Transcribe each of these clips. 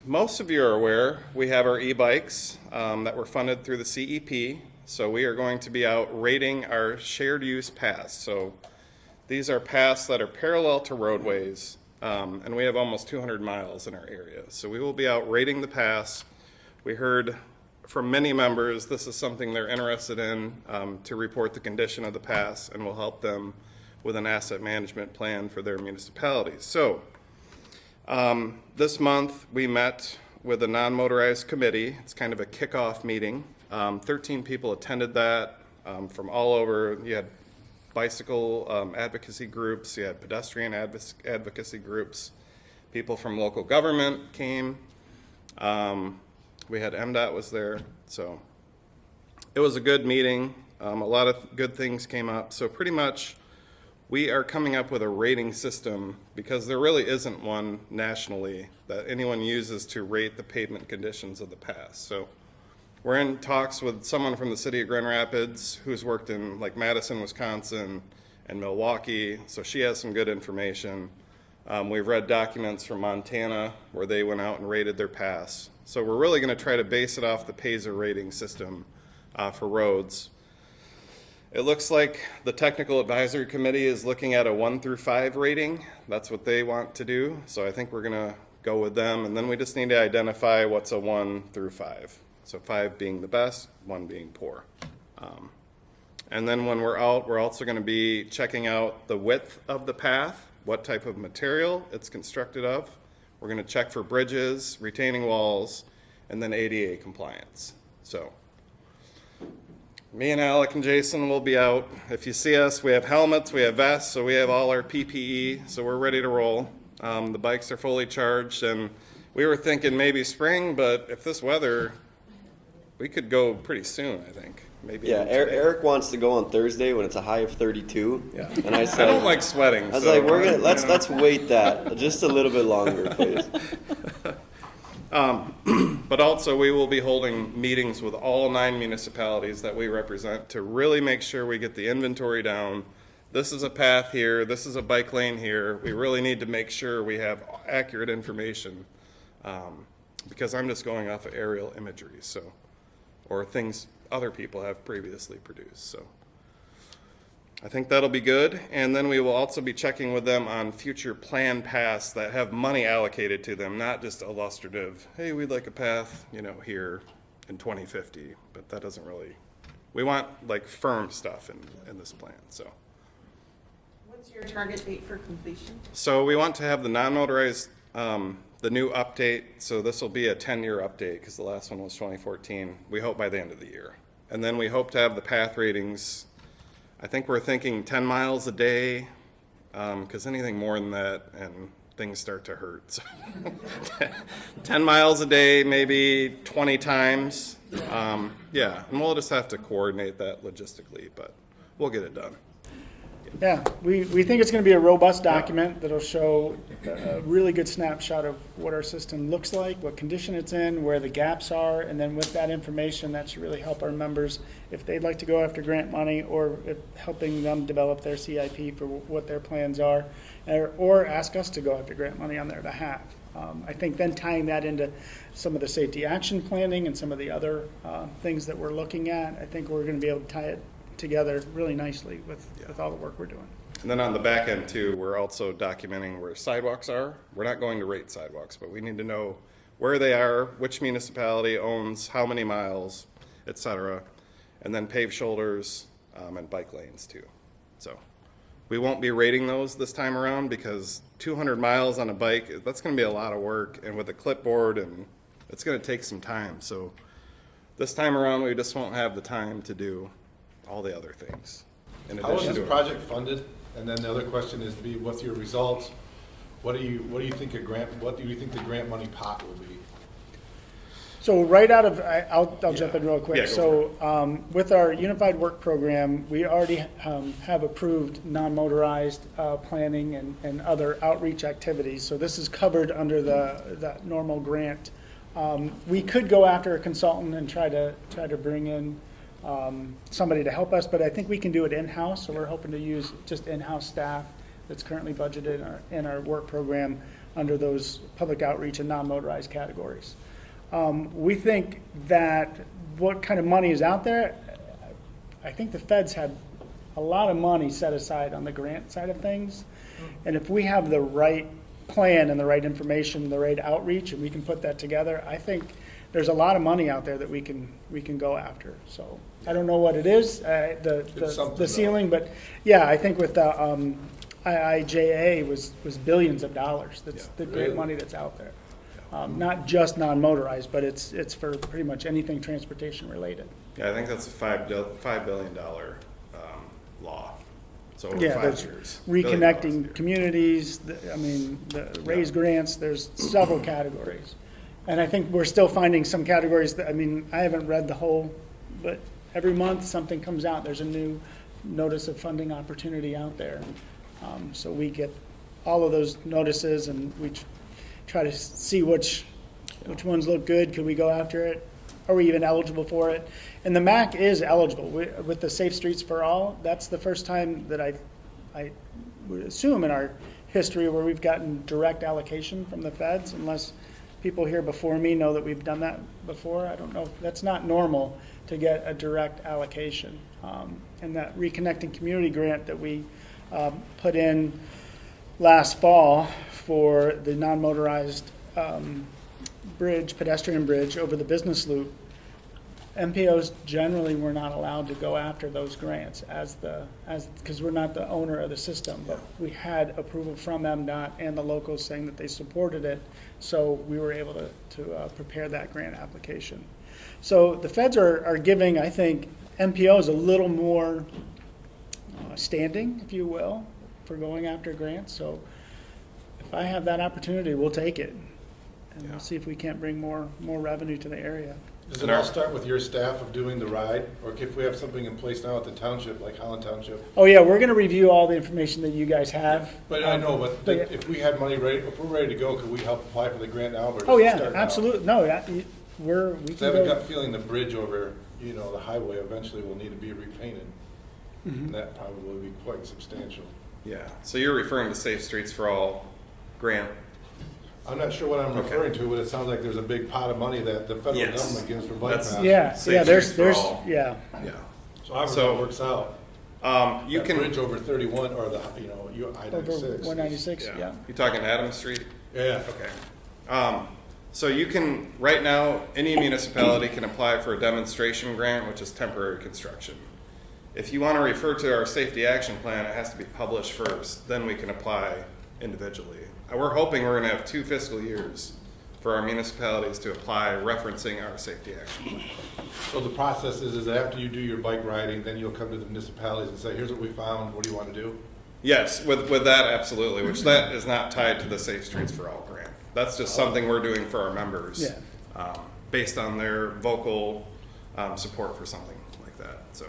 most of you are aware, we have our e-bikes that were funded through the CEP. So we are going to be out rating our shared use paths. So these are paths that are parallel to roadways, and we have almost 200 miles in our area. So we will be out rating the paths. We heard from many members this is something they're interested in, to report the condition of the paths, and will help them with an asset management plan for their municipalities. So this month we met with a non-motorized committee. It's kind of a kickoff meeting. 13 people attended that from all over. You had bicycle advocacy groups, you had pedestrian advocacy groups, people from local government came. We had MDOT was there, so it was a good meeting. A lot of good things came up. So pretty much we are coming up with a rating system because there really isn't one nationally that anyone uses to rate the pavement conditions of the path. So we're in talks with someone from the city of Grand Rapids who's worked in like Madison, Wisconsin and Milwaukee. So she has some good information. We've read documents from Montana where they went out and rated their paths. So we're really going to try to base it off the PASER rating system for roads. It looks like the technical advisory committee is looking at a 1 through 5 rating. That's what they want to do. So I think we're going to go with them. And then we just need to identify what's a 1 through 5. So 5 being the best, 1 being poor. And then when we're out, we're also going to be checking out the width of the path, what type of material it's constructed of. We're going to check for bridges, retaining walls, and then ADA compliance. So me and Alec and Jason will be out. If you see us, we have helmets, we have vests, so we have all our PPE, so we're ready to roll. The bikes are fully charged, and we were thinking maybe spring, but if this weather, we could go pretty soon, I think. Maybe. Yeah, Eric wants to go on Thursday when it's a high of 32. Yeah. And I said, I don't like sweating. I was so, like, let's wait that just a little bit longer, please. But also we will be holding meetings with all 9 municipalities that we represent to really make sure we get the inventory down. This is a path here, this is a bike lane here. We really need to make sure we have accurate information because I'm just going off of aerial imagery, so, or things other people have previously produced. So I think that'll be good. And then we will also be checking with them on future planned paths that have money allocated to them, not just illustrative, hey, we'd like a path, here in 2050, but that doesn't really, we want like firm stuff in this plan, so. What's your target date for completion? So we want to have the non-motorized, the new update, so this will be a 10-year update because the last one was 2014. We hope by the end of the year. And then we hope to have the path ratings. I think we're thinking 10 miles a day because anything more than that and things start to hurt. So 10 miles a day, maybe 20 times. Yeah, and we'll just have to coordinate that logistically, but we'll get it done. Yeah, we think it's going to be a robust document that'll show a really good snapshot of what our system looks like, what condition it's in, where the gaps are, and then with that information, that should really help our members if they'd like to go after grant money or if helping them develop their CIP for what their plans are, or ask us to go after grant money on their behalf. I think then tying that into some of the safety action planning and some of the other things that we're looking at, I think we're going to be able to tie it together really nicely with all the work we're doing. And then on the back end too, we're also documenting where sidewalks are. We're not going to rate sidewalks, but we need to know where they are, which municipality owns how many miles, etc. And then paved shoulders and bike lanes too. So we won't be rating those this time around because 200 miles on a bike, that's going to be a lot of work, and with a clipboard, and it's going to take some time. So this time around, we just won't have the time to do all the other things. How is this project funded? And then the other question is, what's your results? What do you think the grant money pot will be? So right out of, I'll jump in real quick. Yeah, so with our unified work program, we already have approved non-motorized planning and other outreach activities. So this is covered under that normal grant. We could go after a consultant and try to bring in somebody to help us, but I think we can do it in-house, so we're hoping to use just in-house staff that's currently budgeted in our work program under those public outreach and non-motorized categories. We think that what kind of money is out there, I think the feds had a lot of money set aside on the grant side of things. And if we have the right plan and the right information, the right outreach, and we can put that together, I think there's a lot of money out there that we can go after. So I don't know what it is, the ceiling, but yeah, I think with the IIJA was billions of dollars. That's the great money that's out there. Not just non-motorized, but it's for pretty much anything transportation related. Yeah, I think that's a $5 billion law. So over Yeah, 5 there's years. $1 billion a reconnecting year. communities, the raise grants, there's several categories. And I think we're still finding some categories that, I haven't read the whole, but every month something comes out, there's a new notice of funding opportunity out there. So we get all of those notices and we try to see which ones look good, could we go after it? Are we even eligible for it? And the MACC is eligible. With the Safe Streets for All, that's the first time that I would assume in our history where we've gotten direct allocation from the feds, unless people here before me know that we've done that before. I don't know. That's not normal to get a direct allocation. And that Reconnecting Community grant that we put in last fall for the non-motorized pedestrian bridge over the business loop, MPOs generally were not allowed to go after those grants because we're not the owner of the system, but we had approval from MDOT and the locals saying that they supported it, so we were able to prepare that grant application. So the feds are giving, I think, MPOs a little more standing, if you will, for going after grants. So if I have that opportunity, we'll take it. And we'll see if we can't bring more revenue to the area. Does it all start with your staff of doing the ride? Or if we have something in place now at the township, like Holland Township? Oh yeah, we're going to review all the information that you guys have. But I know, but if we had money ready, if we're ready to go, could we help apply for the grant now? Or Oh just yeah, start now? absolutely. No, we I can have a go. gut feeling the bridge over, the highway eventually will need to be repainted. And that probably will be quite substantial. Yeah, so you're referring to Safe Streets for All grant. I'm not sure what I'm referring to, but it sounds like there's a big pot of money that the federal Yes. government gives for bike That's- paths. Yeah, Safe yeah. Streets for There's All. yeah. Yeah. So however So, that works out. You That can, bridge over 31, or the, Over I-96. 196. yeah. Yeah. You talking Adams Street? Yeah. Okay. So you can, right now, any municipality can apply for a demonstration grant, which is temporary construction. If you want to refer to our safety action plan, it has to be published first, then we can apply individually. We're hoping we're going to have 2 fiscal years for our municipalities to apply referencing our safety action plan. So the process is that after you do your bike riding, then you'll come to the municipalities and say, here's what we found, what do you want to do? Yes, with that, absolutely, which that is not tied to the Safe Streets for All grant. That's just something we're doing for our members. Yeah. Based on their vocal support for something like that, so.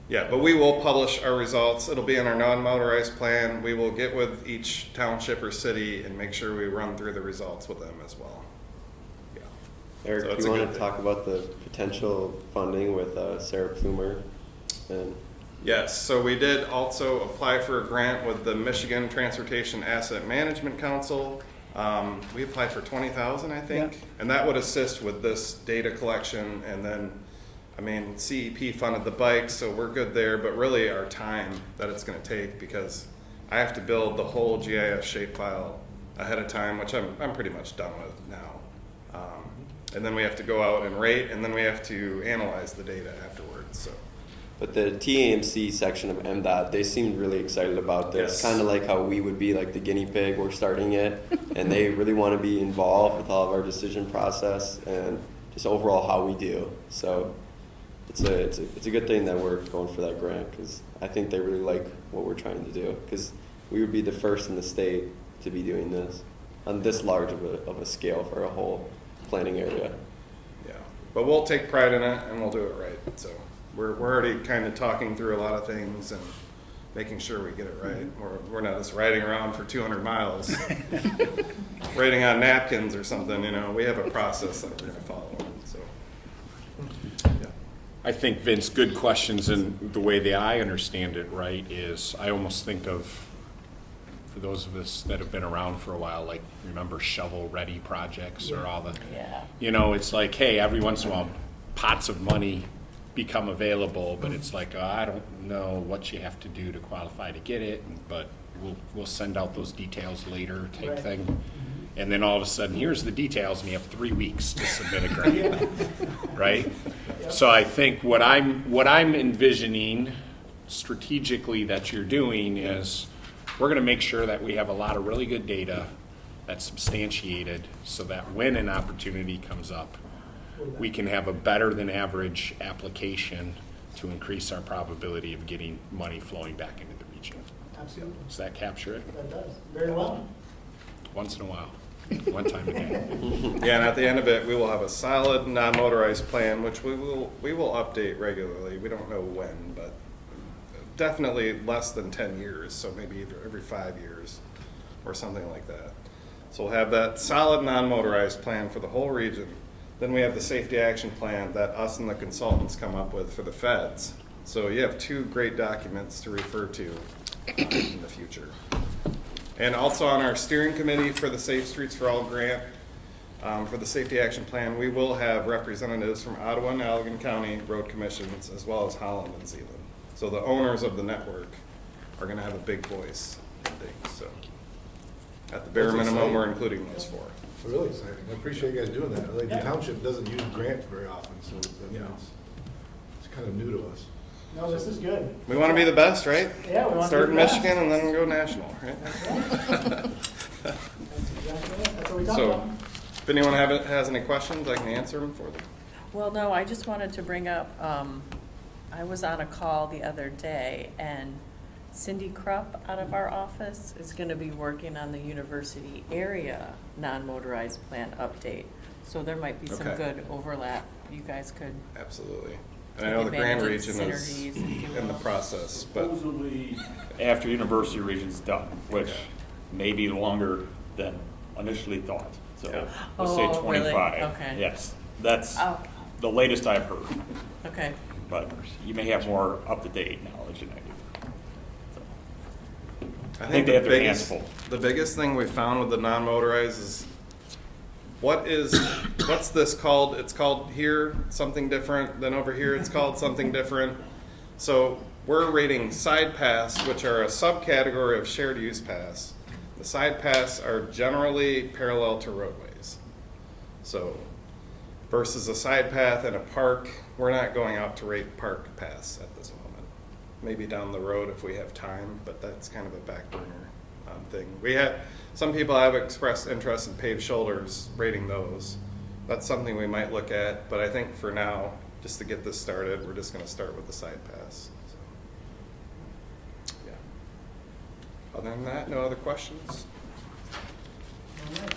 Yeah, but we will publish our results. It'll be in our non-motorized plan. We will get with each township or city and make sure we run through the results with them as well. Yeah. Eric, So do it's you a want good to thing. talk about the potential funding with Sarah Plumer? And Yes, so we did also apply for a grant with the Michigan Transportation Asset Management Council. We applied for $20,000, I think, Yeah. and that would assist with this data collection. And then, CEP funded the bikes, so we're good there. But really, our time that it's going to take, because I have to build the whole GIS shapefile ahead of time, which I'm pretty much done with now. And then we have to go out and rate, and then we have to analyze the data afterwards. So. But the TAMC section of MDOT, they seemed really excited about this. Yes. Kind of like how we would be like the guinea pig, we're starting it. And they really want to be involved with all of our decision process and just overall how we do. So it's a good thing that we're going for that grant, because I think they really like what we're trying to do. Because we would be the first in the state to be doing this on this large of a scale for a whole planning area. Yeah, but we'll take pride in it and we'll do it right. So we're already kind of talking through a lot of things and making sure we get it right. We're not just riding around for 200 miles, writing on napkins or something. We have a process that we're going to follow. So, yeah. I think, Vince, good questions, and the way that I understand it, right, is I almost think of for those of us that have been around for a while, like, remember shovel-ready projects or all the, Yeah. you know, it's like, hey, every once in a while, pots of money become available, but it's like, I don't know what you have to do to qualify to get it, but we'll send out those details later type Right. thing. And then all of a sudden, here's the details, and you have 3 weeks to submit a grant, right? So I think what I'm envisioning strategically that you're doing is we're going to make sure that we have a lot of really good data that's substantiated so that when an opportunity comes up, we can have a better than average application to increase our probability of getting money flowing back into the region. Absolutely. Does that capture it? That does. Very well. Once in a while, one time a day. Yeah, and at the end of it, we will have a solid non-motorized plan, which we will update regularly. We don't know when, but definitely less than 10 years, so maybe either every 5 years or something like that. So we'll have that solid non-motorized plan for the whole region. Then we have the safety action plan that us and the consultants come up with for the feds. So you have 2 great documents to refer to in the future. And also on our steering committee for the Safe Streets for All grant, for the safety action plan, we will have representatives from Ottawa and Allegan County road commissions, as well as Holland and Zeeland. So the owners of the network are gonna have a big voice in things, so. At the bare That's minimum, exciting. we're including those 4. It's really exciting. I appreciate you guys doing that. Like, the Yeah. township doesn't use grants very often, so Yeah. it's kind of new to us. No, this is good. We wanna be the best, right? Yeah, we want to Start be in the best. Michigan and then go national, right? That's exactly it. That's what we talked So, about. if anyone has any questions, I can answer them for them. Well, no, I just wanted to bring up, I was on a call the other day, and Cindy Krupp out of our office is gonna be working on the university area non-motorized plan update. So there might be some Okay. good overlap. You guys could Absolutely. And I take know the Grand advantage of Region synergies, is if you in the will. process, but Supposedly after University Region's done, which Okay. may be longer than initially thought. So Yeah. let's say Oh, really? 25. Okay. Yes, that's Oh, the latest I've heard. okay. But you may have more up-to-date knowledge than I do. So, I think they have their hands full. The biggest thing we found with the non-motorized is what's this called? It's called here something different, then over here it's called something different. So we're rating side paths, which are a subcategory of shared use paths. The side paths are generally parallel to roadways. So versus a side path in a park, we're not going out to rate park paths at this moment. Maybe down the road if we have time, but that's kind of a back burner thing. Some people have expressed interest in paved shoulders, rating those. That's something we might look at, but I think for now, just to get this started, we're just gonna start with the side paths. So, yeah. Other than that, no other questions? All right.